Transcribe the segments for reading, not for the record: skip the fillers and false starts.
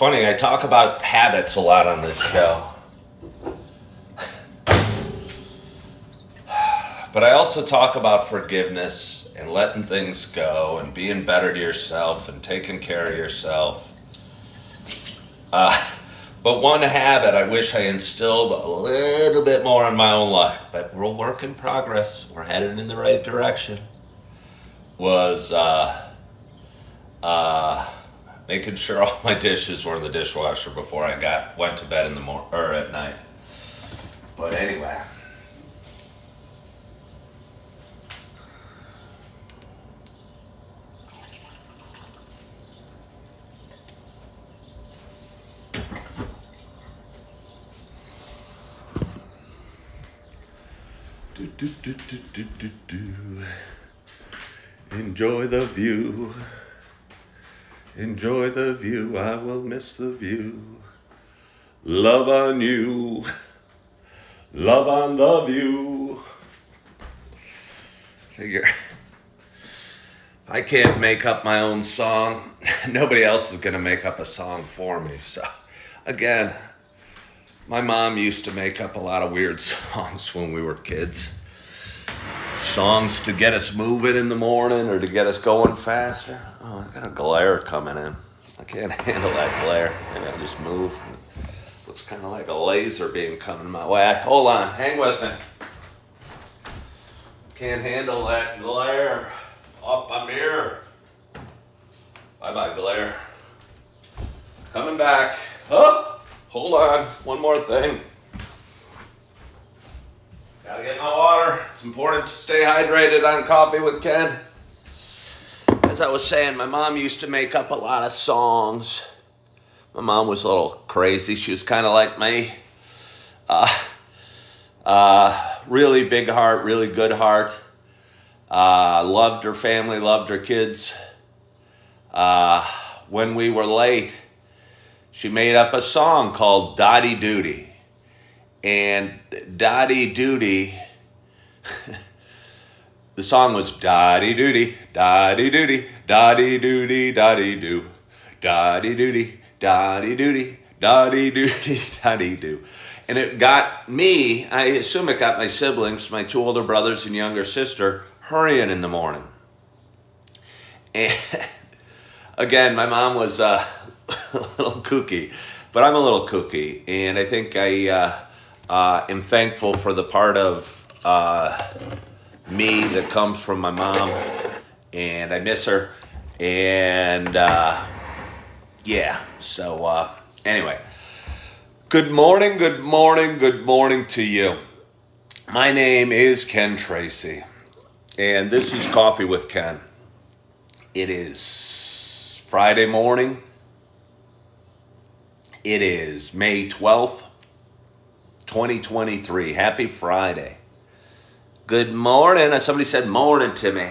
funny, I talk about habits a lot on this show. But I also talk about forgiveness and letting things go and being better to yourself and taking care of yourself. But one habit I wish I instilled a little bit more in my own life, but we're a work in progress, we're headed in the right direction, was making sure all my dishes were in the dishwasher before I went to bed in the morning or at night. But anyway. Enjoy the view. Enjoy the view. I will miss the view. Love on you. Love on the view. Figure. I can't make up my own song. Nobody else is going to make up a song for me. So, again, my mom used to make up a lot of weird songs when we were kids. Songs to get us moving in the morning or to get us going faster. Oh, I got a glare coming in. I can't handle that glare. Maybe I'll just move. Looks kind of like a laser beam coming my way. Hold on, hang with me. Can't handle that glare off my mirror. Bye-bye, glare. Coming back. Oh, hold on. One more thing. Gotta get my water. It's important to stay hydrated on Coffee with Ken. As I was saying, my mom used to make up a lot of songs. My mom was a little crazy. She was kind of like me. Really big heart, really good heart. Loved her family, loved her kids. When we were late, she made up a song called Dottie Doody. And Dottie Doody, the song was Dottie Doody, Dottie Doody, Dottie Doody, Dottie Doo, Dottie Doody, Dottie Doody, Dottie Doody, Dottie Doo. And it got me, I assume it got my siblings, my two older brothers and younger sister, hurrying in the morning. And again, my mom was a little kooky, but I'm a little kooky. And I think I'm thankful for the part of me that comes from my mom, and I miss her. And so anyway, good morning to you. My name is Ken Tracy, and this is Coffee with Ken. It is Friday morning. It is May 12th. 2023. Happy Friday. Good morning. Somebody said morning to me.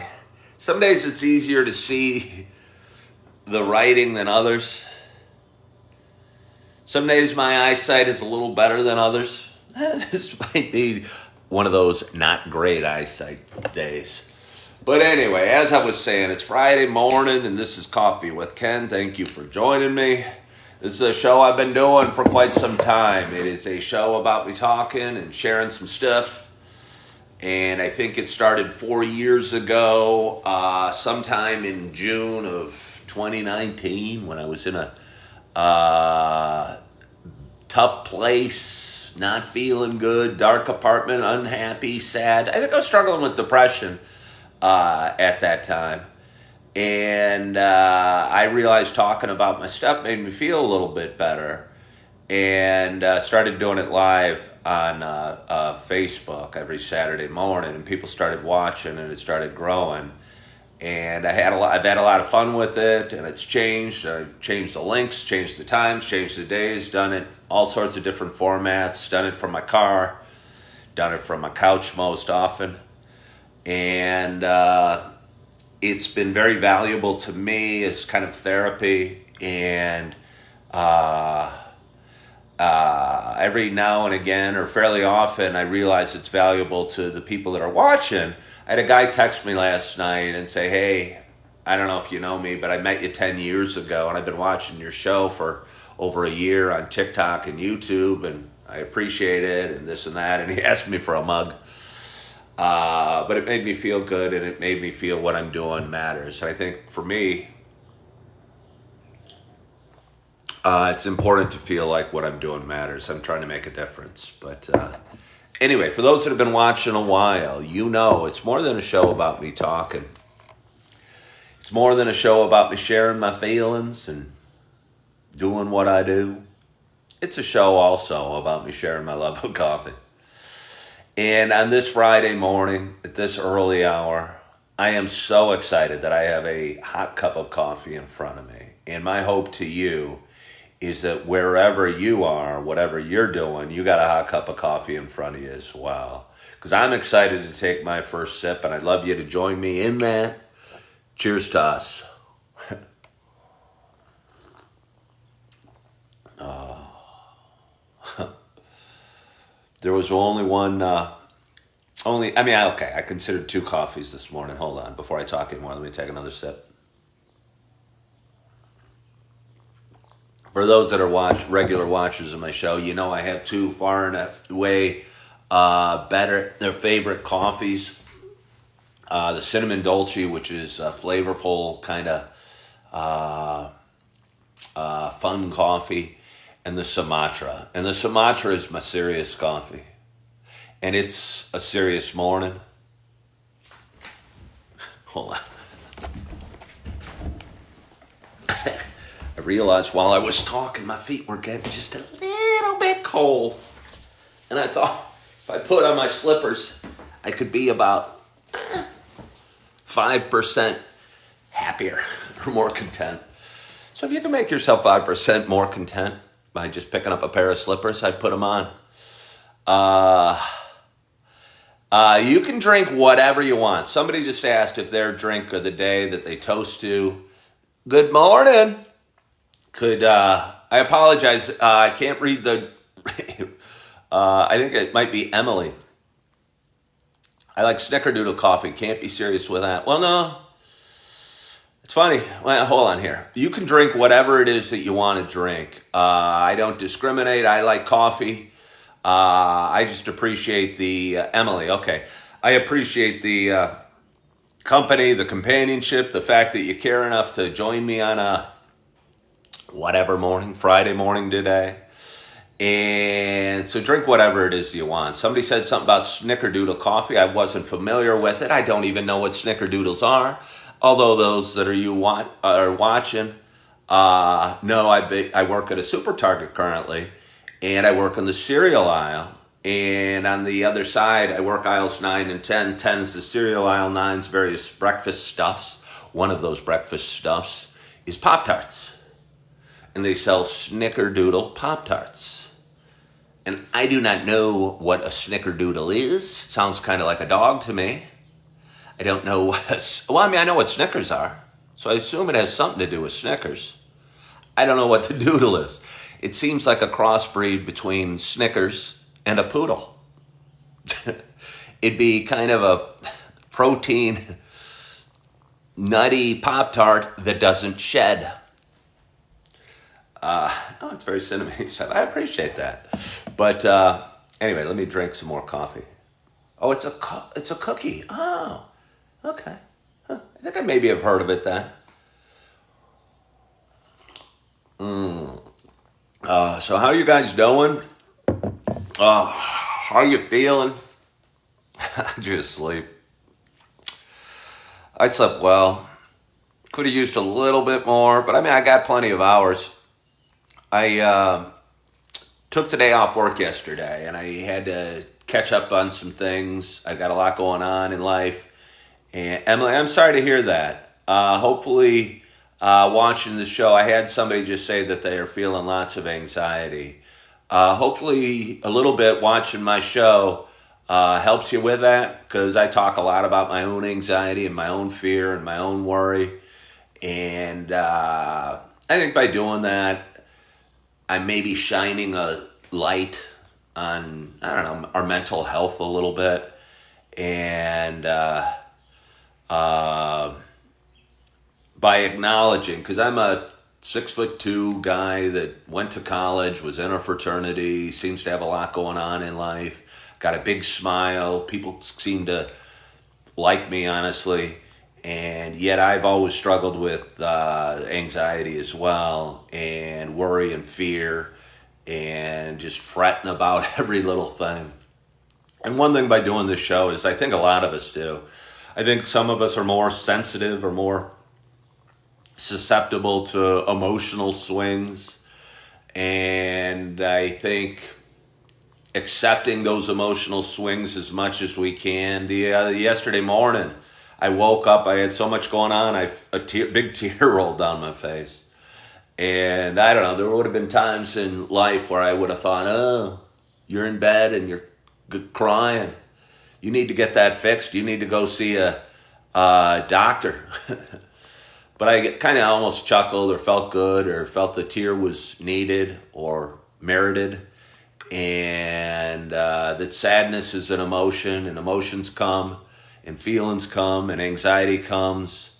Some days it's easier to see the writing than others. Some days my eyesight is a little better than others. This might be one of those not great eyesight days. But anyway, as I was saying, it's Friday morning and this is Coffee with Ken. Thank you for joining me. This is a show I've been doing for quite some time. It is a show about me talking and sharing some stuff. And I think it started 4 years ago, sometime in June of 2019, when I was in a tough place, not feeling good, dark apartment, unhappy, sad. I think I was struggling with depression at that time. And I realized talking about my stuff made me feel a little bit better, and started doing it live on Facebook every Saturday morning, and people started watching, and it started growing. And I've had a lot of fun with it, and it's changed. I've changed the links, changed the times, changed the days, done it all sorts of different formats, done it from my car, done it from my couch most often, and it's been very valuable to me as kind of therapy, and every now and again, or fairly often, I realize it's valuable to the people that are watching. I had a guy text me last night and say, hey, I don't know if you know me, but I met you 10 years ago, and I've been watching your show for over a year on TikTok and YouTube, and I appreciate it and this and that. And he asked me for a mug. But it made me feel good, and it made me feel what I'm doing matters. I think for me, it's important to feel like what I'm doing matters. I'm trying to make a difference. But anyway, for those that have been watching a while, you know it's more than a show about me talking. It's more than a show about me sharing my feelings and doing what I do. It's a show also about me sharing my love of coffee. And on this Friday morning, at this early hour, I am so excited that I have a hot cup of coffee in front of me. And my hope to you is that wherever you are, whatever you're doing, you got a hot cup of coffee in front of you as well. Because I'm excited to take my first sip, and I'd love you to join me in that. Cheers to us. There was only one, I considered 2 coffees this morning. Hold on, before I talk anymore, let me take another sip. For those that are regular watchers of my show, you know I have 2 far and away their favorite coffees. The Cinnamon Dolce, which is a flavorful kind of fun coffee, and the Sumatra. And the Sumatra is my serious coffee. And it's a serious morning. Hold on. I realized while I was talking, my feet were getting just a little bit cold. And I thought, if I put on my slippers, I could be about 5% happier or more content. So if you can make yourself 5% more content by just picking up a pair of slippers, I'd put them on. You can drink whatever you want. Somebody just asked if their drink of the day that they toast to. Good morning. I apologize. I can't read the, I think it might be Emily. I like Snickerdoodle coffee. Can't be serious with that. Well, no. It's funny. Well, hold on here. You can drink whatever it is that you want to drink. I don't discriminate. I like coffee. I just appreciate the, Emily, okay. I appreciate the company, the companionship, the fact that you care enough to join me on a whatever morning, Friday morning today. And so drink whatever it is you want. Somebody said something about Snickerdoodle coffee. I wasn't familiar with it. I don't even know what Snickerdoodles are. Although those that are watching know I work at a Super Target currently, and I work in the cereal aisle. And on the other side, I work aisles 9 and 10. 10 is the cereal aisle, 9's various breakfast stuffs. One of those breakfast stuffs is Pop-Tarts. And they sell Snickerdoodle Pop-Tarts. And I do not know what a Snickerdoodle is. It sounds kind of like a dog to me. I don't know I know what Snickers are. So I assume it has something to do with Snickers. I don't know what the doodle is. It seems like a crossbreed between Snickers and a poodle. It'd be kind of a protein, nutty Pop-Tart that doesn't shed. It's very cinnamon stuff. I appreciate that. But anyway, let me drink some more coffee. Oh, it's a cookie. Oh, okay. Huh. I think I maybe have heard of it then. So how you guys doing? How you feeling? I just sleep. I slept well. Could have used a little bit more, but I got plenty of hours. I took the day off work yesterday, and I had to catch up on some things. I got a lot going on in life. And Emily, I'm sorry to hear that. Hopefully, watching the show, I had somebody just say that they are feeling lots of anxiety. Hopefully, a little bit watching my show helps you with that, because I talk a lot about my own anxiety and my own fear and my own worry. And I think by doing that, I may be shining a light on, our mental health a little bit. And by acknowledging, because I'm a 6'2" guy that went to college, was in a fraternity, seems to have a lot going on in life, got a big smile. People seem to like me, honestly. And yet I've always struggled with anxiety as well, and worry and fear, and just fretting about every little thing. And one thing by doing this show is I think a lot of us do. I think some of us are more sensitive or more susceptible to emotional swings. And I think accepting those emotional swings as much as we can. Yesterday morning, I woke up, I had so much going on, big tear rolled down my face. And I don't know, there would have been times in life where I would have thought, oh, you're in bed and you're crying. You need to get that fixed. You need to go see a doctor. But I kind of almost chuckled or felt good or felt the tear was needed or merited. And that sadness is an emotion, and emotions come, and feelings come, and anxiety comes.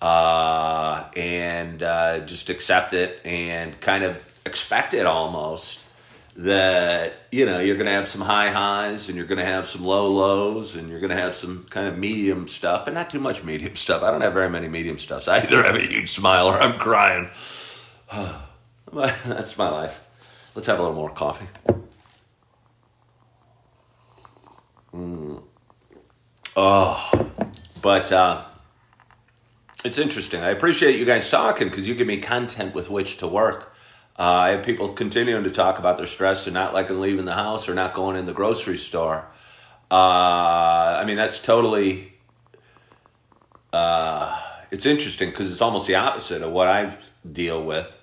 And just accept it and kind of expect it almost. That, you're going to have some high highs and you're going to have some low lows and you're going to have some kind of medium stuff, but not too much medium stuff. I don't have very many medium stuffs. I either have a huge smile or I'm crying. That's my life. Let's have a little more coffee. But it's interesting. I appreciate you guys talking because you give me content with which to work. I have people continuing to talk about their stress and not liking leaving the house or not going in the grocery store. That's totally, it's interesting because it's almost the opposite of what I deal with.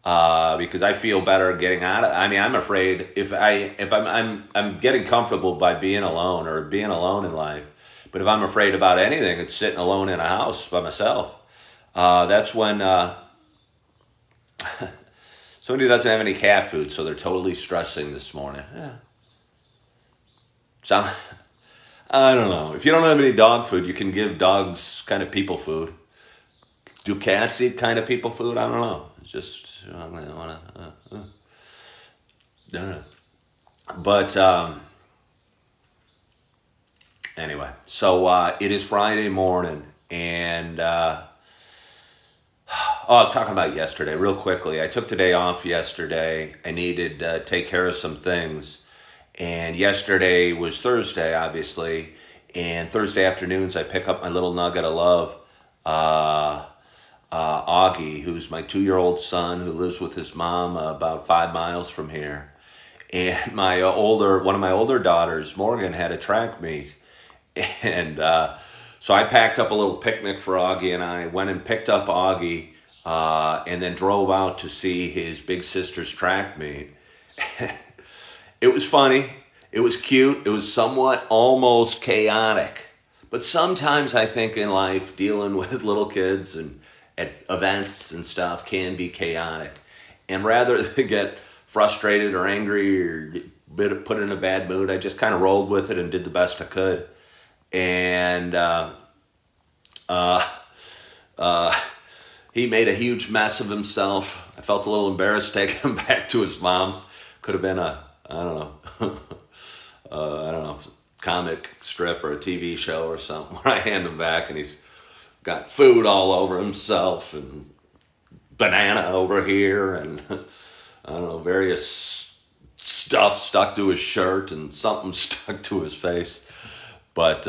Because I feel better getting out of. I'm afraid if I'm getting comfortable by being alone or being alone in life. But if I'm afraid about anything, it's sitting alone in a house by myself. That's when somebody doesn't have any cat food, so they're totally stressing this morning. Yeah. So I don't know. If you don't have any dog food, you can give dogs kind of people food. Do cats eat kind of people food? I don't know. It's just I don't want to. But anyway, so it is Friday morning, and I was talking about yesterday real quickly. I took the day off yesterday. I needed to take care of some things, and yesterday was Thursday, obviously. And Thursday afternoons, I pick up my little nugget of love, Augie, who's my 2-year-old son who lives with his mom about 5 miles from here. And one of my older daughters, Morgan, had a track meet. And so I packed up a little picnic for Augie, and I went and picked up Augie and then drove out to see his big sister's track meet. It was funny. It was cute. It was somewhat almost chaotic. But sometimes I think in life, dealing with little kids and at events and stuff can be chaotic. And rather than get frustrated or angry or put in a bad mood, I just kind of rolled with it and did the best I could. And he made a huge mess of himself. I felt a little embarrassed taking him back to his mom's. Could have been I don't know, comic strip or a TV show or something where I hand him back and he's got food all over himself and banana over here and I don't know, various stuff stuck to his shirt and something stuck to his face. But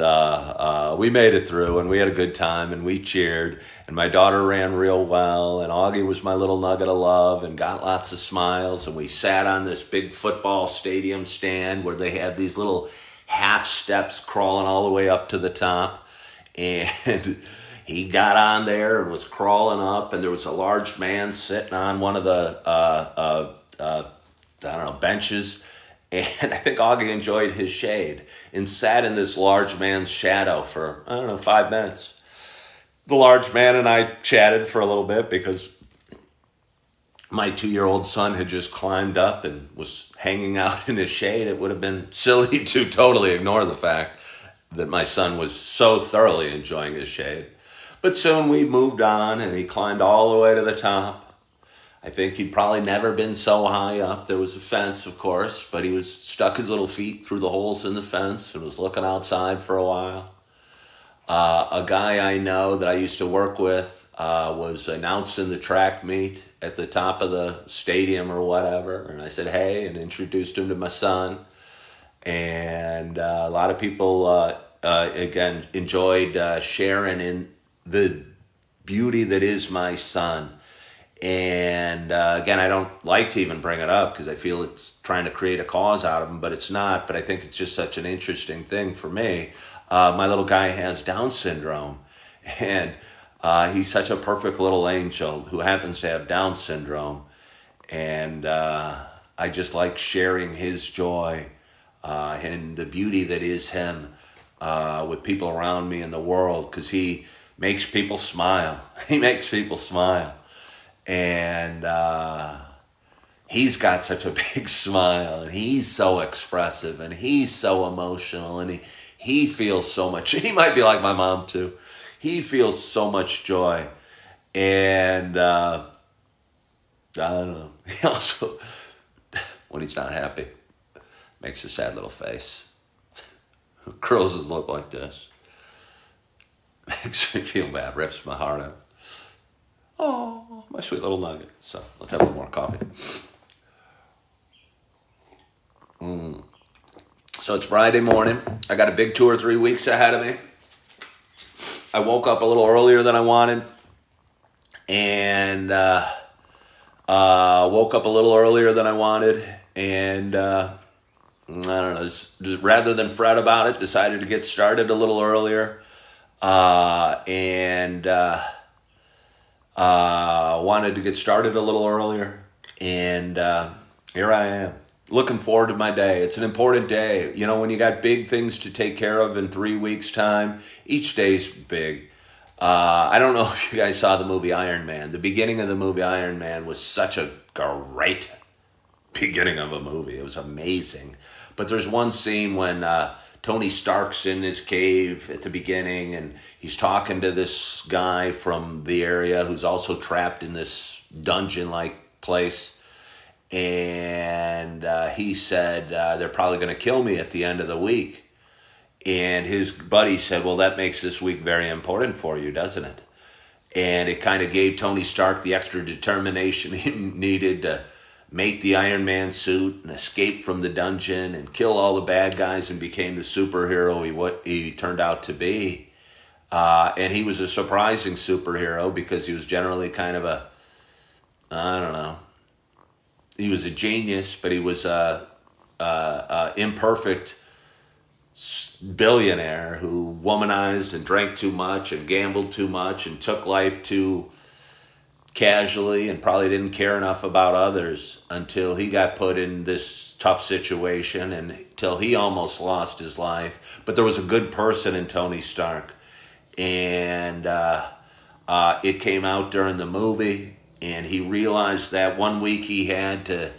we made it through and we had a good time and we cheered and my daughter ran real well and Augie was my little nugget of love and got lots of smiles and we sat on this big football stadium stand where they had these little half steps crawling all the way up to the top and he got on there and was crawling up and there was a large man sitting on one of the benches. And I think Augie enjoyed his shade and sat in this large man's shadow for, 5 minutes. The large man and I chatted for a little bit because my 2-year-old son had just climbed up and was hanging out in his shade. It would have been silly to totally ignore the fact that my son was so thoroughly enjoying his shade. But soon we moved on and he climbed all the way to the top. I think he'd probably never been so high up. There was a fence, of course, but he was stuck his little feet through the holes in the fence and was looking outside for a while. A guy I know that I used to work with was announcing the track meet at the top of the stadium or whatever. And I said, hey, and introduced him to my son. And a lot of people, again, enjoyed sharing in the beauty that is my son. And again, I don't like to even bring it up because I feel it's trying to create a cause out of him, but it's not. But I think it's just such an interesting thing for me. My little guy has Down syndrome, and he's such a perfect little angel who happens to have Down syndrome. And I just like sharing his joy and the beauty that is him with people around me in the world because he makes people smile. He makes people smile. And he's got such a big smile, and he's so expressive, and he's so emotional, and he feels so much. He might be like my mom too. He feels so much joy, and I don't know. He also, when he's not happy, makes a sad little face, curls his lip like this, makes me feel bad, rips my heart out. Oh, my sweet little nugget. So let's have a little more coffee. So it's Friday morning. I got a big 2 or 3 weeks ahead of me. I woke up a little earlier than I wanted. And woke up a little earlier than I wanted. And I don't know, rather than fret about it, decided to get started a little earlier. Wanted to get started a little earlier, and here I am, looking forward to my day. It's an important day. You know, when you got big things to take care of in 3 weeks' time, each day's big. I don't know if you guys saw the movie Iron Man. The beginning of the movie Iron Man was such a great beginning of a movie. It was amazing. But there's one scene when Tony Stark's in his cave at the beginning, and he's talking to this guy from the area who's also trapped in this dungeon-like place. And he said, they're probably going to kill me at the end of the week. And his buddy said, well, that makes this week very important for you, doesn't it? And it kind of gave Tony Stark the extra determination he needed to make the Iron Man suit and escape from the dungeon and kill all the bad guys and became the superhero he turned out to be. And he was a surprising superhero because he was generally kind of I don't know, he was a genius, but he was a imperfect billionaire who womanized and drank too much and gambled too much and took life too casually and probably didn't care enough about others until he got put in this tough situation and until he almost lost his life. But there was a good person in Tony Stark, and it came out during the movie, and he realized that 1 week he had to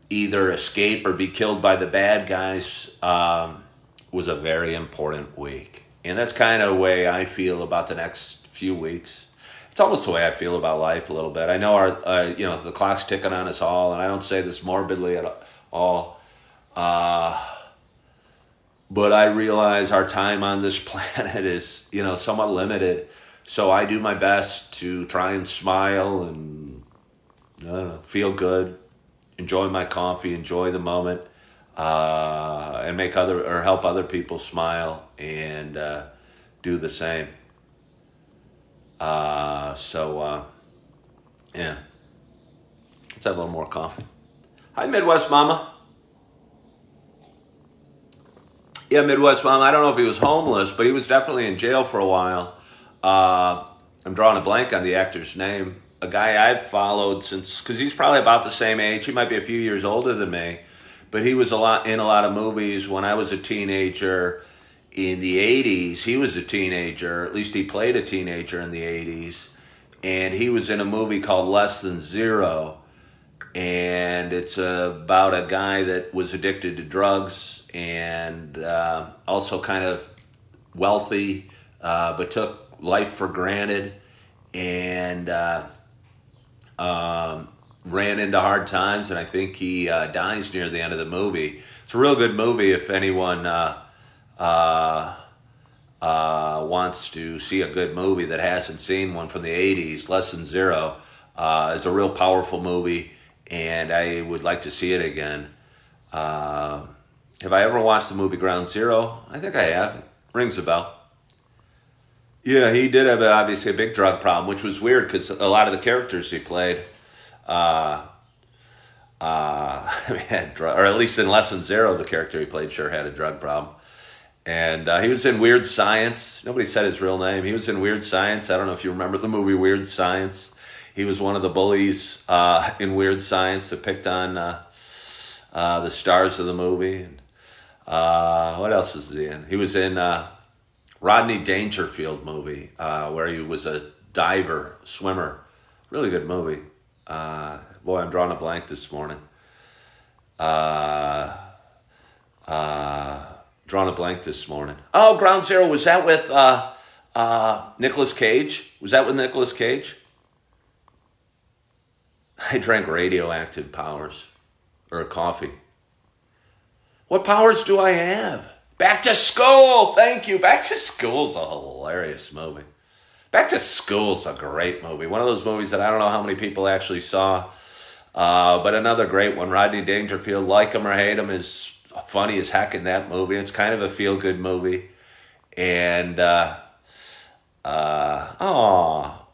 either escape or be killed by the bad guys was a very important week. And that's kind of the way I feel about the next few weeks. It's almost the way I feel about life a little bit. I know the clock's ticking on us all, and I don't say this morbidly at all. But I realize our time on this planet is, somewhat limited. So I do my best to try and smile and feel good, enjoy my coffee, enjoy the moment, and help other people smile and do the same. Yeah. Let's have a little more coffee. Hi, Midwest Mama. Yeah, Midwest Mama. I don't know if he was homeless, but he was definitely in jail for a while. I'm drawing a blank on the actor's name. A guy I've followed because he's probably about the same age. He might be a few years older than me, but he was in a lot of movies when I was a teenager. In the 80s, he was a teenager. At least he played a teenager in the 80s. And he was in a movie called Less Than Zero. And it's about a guy that was addicted to drugs and also kind of wealthy, but took life for granted. And ran into hard times, and I think he dies near the end of the movie. It's a real good movie if anyone uh, wants to see a good movie that hasn't seen one from the 80s. Lesson Zero is a real powerful movie, and I would like to see it again. Uh, have I ever watched the movie Ground Zero? I think I have. It rings a bell. Yeah, he did have obviously a big drug problem, which was weird because a lot of the characters he played, uh, had or at least in Lesson Zero, the character he played sure had a drug problem. And he was in Weird Science. Nobody said his real name. He was in Weird Science. I don't know if you remember the movie Weird Science. He was one of the bullies in Weird Science that picked on the stars of the movie. And, what else was he in? He was in Rodney Dangerfield movie where he was a diver, swimmer. Really good movie. Boy, I'm drawing a blank this morning. Uh, uh, Drawing a blank this morning. Oh, Ground Zero. Was that with Nicolas Cage? Was that with Nicolas Cage? I drank radioactive powers or coffee. What powers do I have? Back to School. Thank you. Back to School's a hilarious movie. Back to School's a great movie. One of those movies that I don't know how many people actually saw, but another great one. Rodney Dangerfield, like him or hate him, is funny as heck in that movie. It's kind of a feel-good movie. And, oh,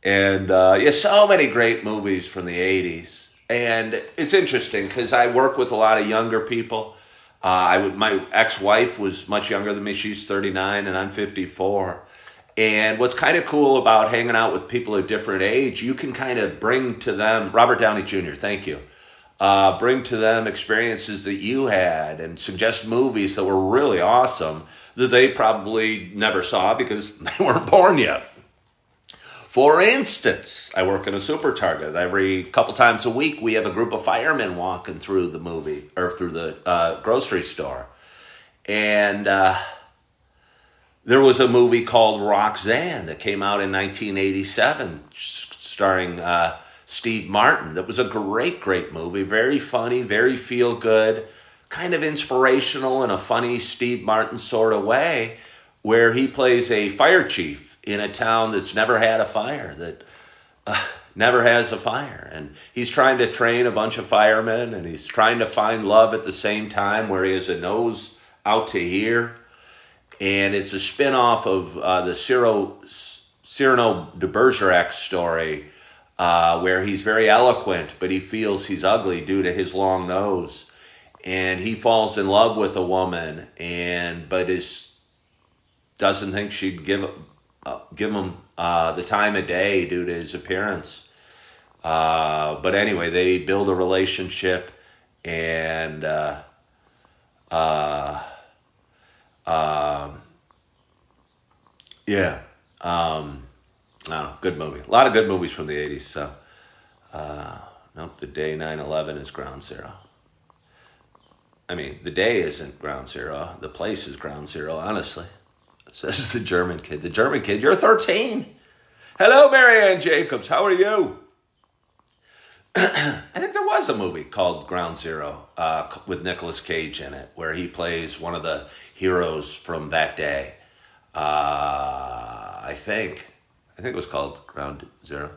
and yeah, so many great movies from the 80s. And it's interesting because I work with a lot of younger people. My ex-wife was much younger than me. She's 39 and I'm 54. And what's kind of cool about hanging out with people of different age, you can kind of bring to them, Robert Downey Jr., thank you, bring to them experiences that you had and suggest movies that were really awesome that they probably never saw because they weren't born yet. For instance, I work in a super Target. Every couple times a week, we have a group of firemen walking through the movie or through the grocery store. And there was a movie called Roxanne that came out in 1987 starring Steve Martin. That was a great, great movie. Very funny, very feel good, kind of inspirational in a funny Steve Martin sort of way, where he plays a fire chief in a town that's never had a fire, that never has a fire. And he's trying to train a bunch of firemen, and he's trying to find love at the same time, where he has a nose out to here. And it's a spin-off of the Cyrano de Bergerac story, where he's very eloquent, but he feels he's ugly due to his long nose. And he falls in love with a woman, but doesn't think she'd give him the time of day due to his appearance. But anyway, they build a relationship, and yeah, good movie. A lot of good movies from the 80s. So, nope, the day 9/11 is Ground Zero. I mean, the day isn't Ground Zero. The place is Ground Zero, honestly. Says the German kid. The German kid, you're 13. Hello, Marianne Jacobs. How are you? I think there was a movie called Ground Zero with Nicolas Cage in it, where he plays one of the heroes from that day. I think it was called Ground Zero.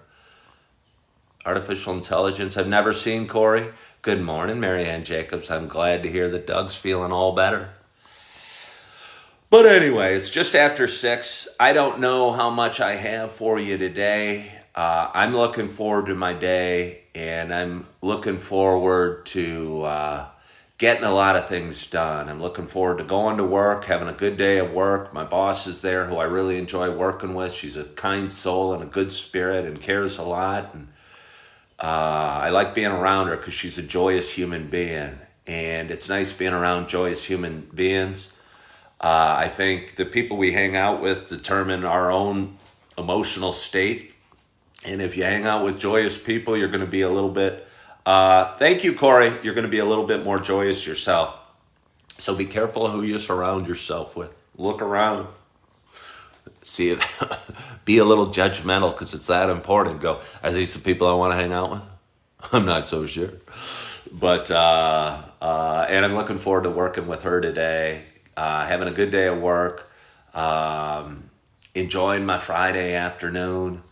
Artificial intelligence. I've never seen Corey. Good morning, Marianne Jacobs. I'm glad to hear that Doug's feeling all better. But anyway, it's just after 6. I don't know how much I have for you today. I'm looking forward to my day, and I'm looking forward to getting a lot of things done. I'm looking forward to going to work, having a good day at work. My boss is there, who I really enjoy working with. She's a kind soul and a good spirit and cares a lot. And I like being around her because she's a joyous human being. And it's nice being around joyous human beings. I think the people we hang out with determine our own emotional state. And if you hang out with joyous people, you're going to be a little bit, thank you, Corey, you're going to be a little bit more joyous yourself. So be careful who you surround yourself with. Look around. See if be a little judgmental because it's that important. Go, are these the people I want to hang out with? I'm not so sure. But and I'm looking forward to working with her today. Having a good day at work. Enjoying my Friday afternoon.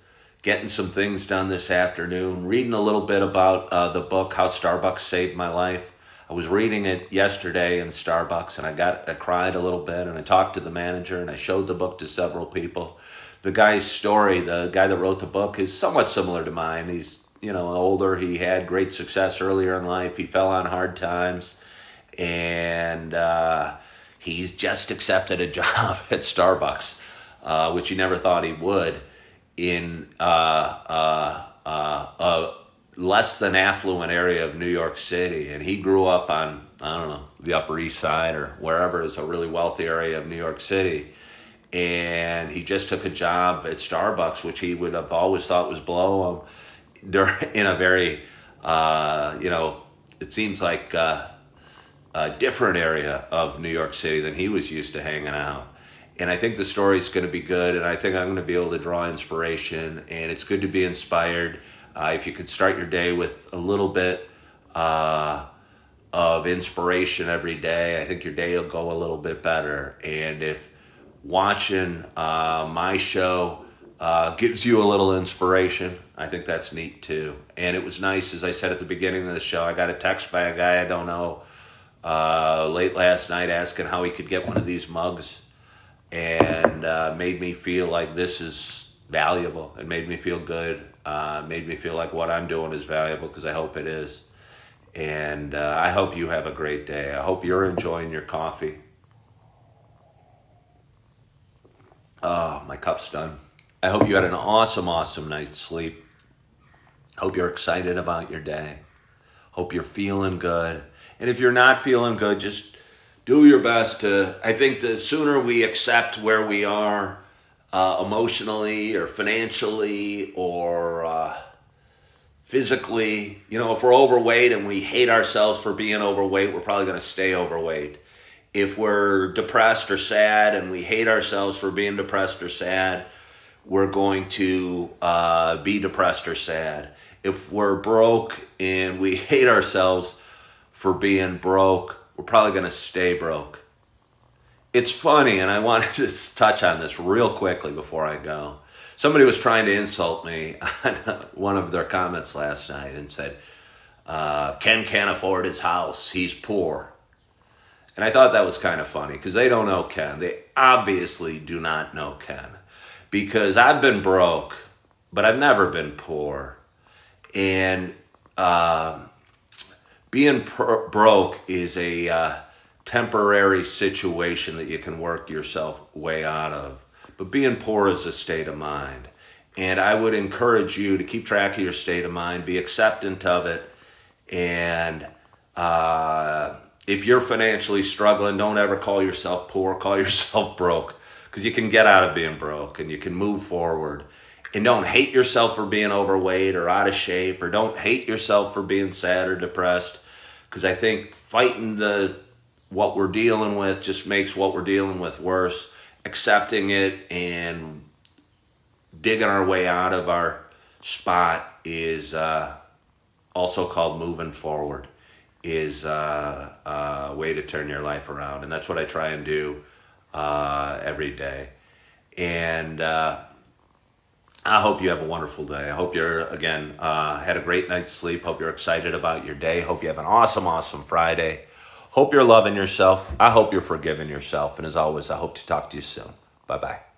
Getting some things done this afternoon. Reading a little bit about the book How Starbucks Saved My Life. I was reading it yesterday in Starbucks, and I cried a little bit, and I talked to the manager, and I showed the book to several people. The guy's story, the guy that wrote the book, is somewhat similar to mine. He's older. He had great success earlier in life. He fell on hard times, and he's just accepted a job at Starbucks, which he never thought he would, in a less than affluent area of New York City. And he grew up on, I don't know, the Upper East Side or wherever is a really wealthy area of New York City. And he just took a job at Starbucks, which he would have always thought was below him. They're in a very, it seems like a different area of New York City than he was used to hanging out. And I think the story's going to be good, and I think I'm going to be able to draw inspiration, and it's good to be inspired. If you could start your day with a little bit of inspiration every day, I think your day will go a little bit better. And if watching my show gives you a little inspiration, I think that's neat too. And it was nice, as I said at the beginning of the show, I got a text by a guy I don't know late last night asking how he could get one of these mugs, and made me feel like this is valuable. It made me feel good. Made me feel like what I'm doing is valuable, because I hope it is. And I hope you have a great day. I hope you're enjoying your coffee. Oh, my cup's done. I hope you had an awesome, awesome night's sleep. Hope you're excited about your day. Hope you're feeling good. And if you're not feeling good, just do your best to, I think the sooner we accept where we are emotionally or financially or physically, if we're overweight and we hate ourselves for being overweight, we're probably going to stay overweight. If we're depressed or sad and we hate ourselves for being depressed or sad, we're going to be depressed or sad. If we're broke and we hate ourselves for being broke, we're probably going to stay broke. It's funny, and I wanted to touch on this real quickly before I go. Somebody was trying to insult me on one of their comments last night and said, Ken can't afford his house, he's poor. And I thought that was kind of funny, because they don't know Ken. They obviously do not know Ken. Because I've been broke, but I've never been poor. And being broke is a temporary situation that you can work yourself way out of. But being poor is a state of mind. And I would encourage you to keep track of your state of mind, be acceptant of it. And if you're financially struggling, don't ever call yourself poor, call yourself broke. Because you can get out of being broke and you can move forward. And don't hate yourself for being overweight or out of shape, or don't hate yourself for being sad or depressed. Because I think fighting what we're dealing with just makes what we're dealing with worse. Accepting it and digging our way out of our spot is also called moving forward, is a way to turn your life around. And that's what I try and do every day. And I hope you have a wonderful day. I hope you're, again, had a great night's sleep. Hope you're excited about your day. Hope you have an awesome, awesome Friday. Hope you're loving yourself. I hope you're forgiving yourself. And as always, I hope to talk to you soon. Bye-bye.